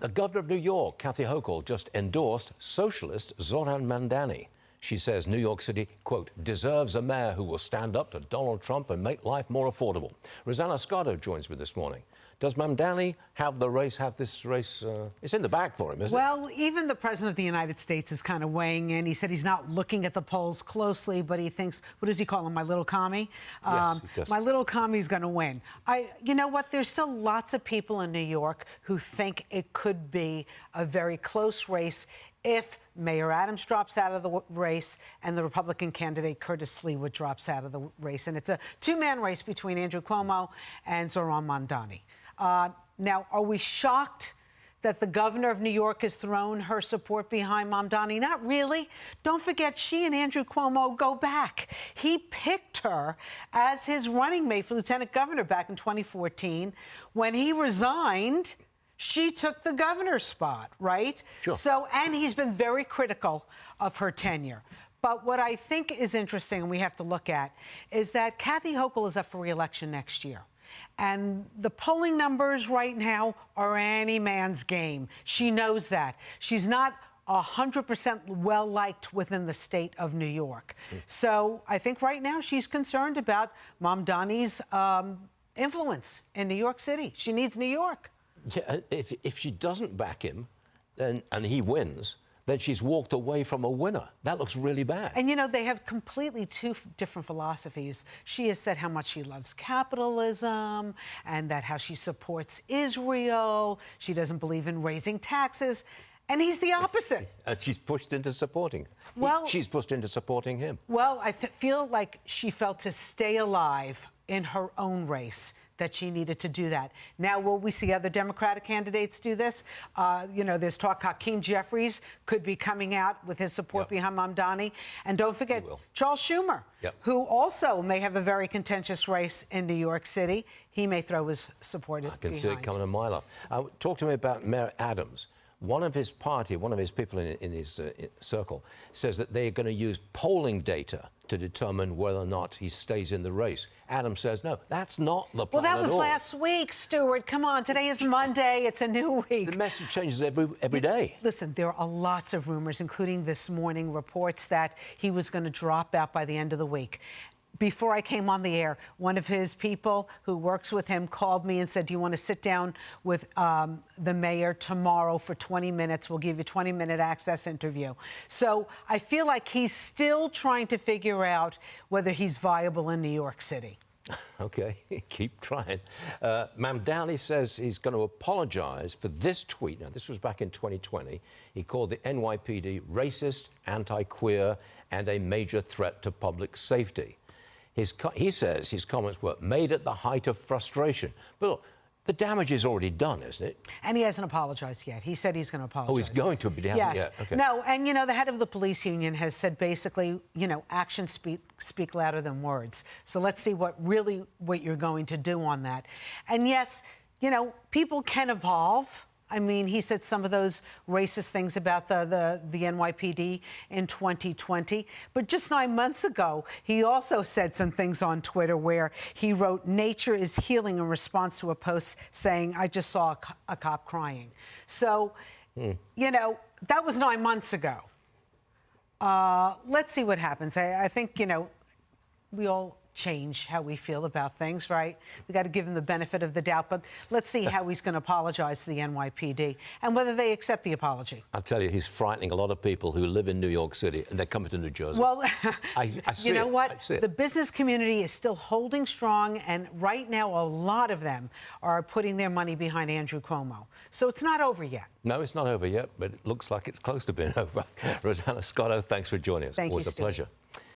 The governor of New York, Kathy Hochul, just endorsed socialist Zohran Mamdani. She says New York City, quote, deserves a mayor who will stand up to Donald Trump and make life more affordable. Rosanna Scotto joins me this morning. Does Mamdani have this race? It's in the bag for him, isn't it? Well, even the president of the United States is kind of weighing in. He said he's not looking at the polls closely, but he thinks, what does he call him, my little commie? Yes, he does. My little commie's going to win. You know what? There's still lots of people in New York who think it could be a very close race if Mayor Adams drops out of the race and the Republican candidate Curtis Leawood drops out of the race. And it's a two-man race between Andrew Cuomo and Zohran Mamdani. Now, are we shocked that the governor of New York has thrown her support behind Mamdani? Not really. Don't forget, she and Andrew Cuomo go back. He picked her as his running mate for lieutenant governor back in 2014. When he resigned, she took the governor's spot, right? Sure. So, and he's been very critical of her tenure. But what I think is interesting, and we have to look at, is that Kathy Hochul is up for re-election next year. And the polling numbers right now are any man's game. She knows that. She's not 100% well-liked within the state of New York. So I think right now she's concerned about Mamdani's influence in New York City. She needs New York. Yeah, if she doesn't back him, and he wins, then she's walked away from a winner. That looks really bad. And, you know, they have completely two different philosophies. She has said how much she loves capitalism and that how she supports Israel. She doesn't believe in raising taxes. And he's the opposite. And she's pushed into supporting. Well, she's pushed into supporting him. Well, I feel like she felt to stay alive in her own race that she needed to do that. Now, will we see other Democratic candidates do this? You know, there's talk Hakeem Jeffries could be coming out with his support behind Mamdani. And don't forget Charles Schumer, who also may have a very contentious race in New York City. He may throw his support behind. I can see it coming a mile off. Talk to me about Mayor Adams. One of his party, one of his people in his circle, says that they're going to use polling data to determine whether or not he stays in the race. Adams says, no, that's not the plan. Well, that was last week, Stuart. Come on, today is Monday. It's a new week. The message changes every day. Listen, there are lots of rumors, including this morning reports that he was going to drop out by the end of the week. Before I came on the air, one of his people who works with him called me and said, do you want to sit down with the mayor tomorrow for 20 minutes? We'll give you a 20-minute access interview. So I feel like he's still trying to figure out whether he's viable in New York City. Okay, keep trying. Mamdani says he's going to apologize for this tweet. Now, this was back in 2020. He called the NYPD racist, anti-queer, and a major threat to public safety. He says his comments were made at the height of frustration. But look, the damage is already done, isn't it? And he hasn't apologized yet. He said he's going to apologize. Oh, he's going to, but he hasn't yet. Okay. No, and, you know, the head of the police union has said basically, you know, actions speak louder than words. So let's see what you're going to do on that. And, yes, you know, people can evolve. I mean, he said some of those racist things about the NYPD in 2020. But just 9 months ago, he also said some things on Twitter where he wrote, nature is healing in response to a post saying, I just saw a cop crying. So, you know, that was 9 months ago. Let's see what happens. I think, you know, we all change how we feel about things, right? We got to give him the benefit of the doubt, but let's see how he's going to apologize to the NYPD and whether they accept the apology. I'll tell you, he's frightening a lot of people who live in New York City and they're coming to New Jersey. Well, I see you know what? I see it. The business community is still holding strong, and right now a lot of them are putting their money behind Andrew Cuomo. So it's not over yet. No, it's not over yet, but it looks like it's close to being over. Rosanna Scotto, thanks for joining us. Thank you, Always a pleasure.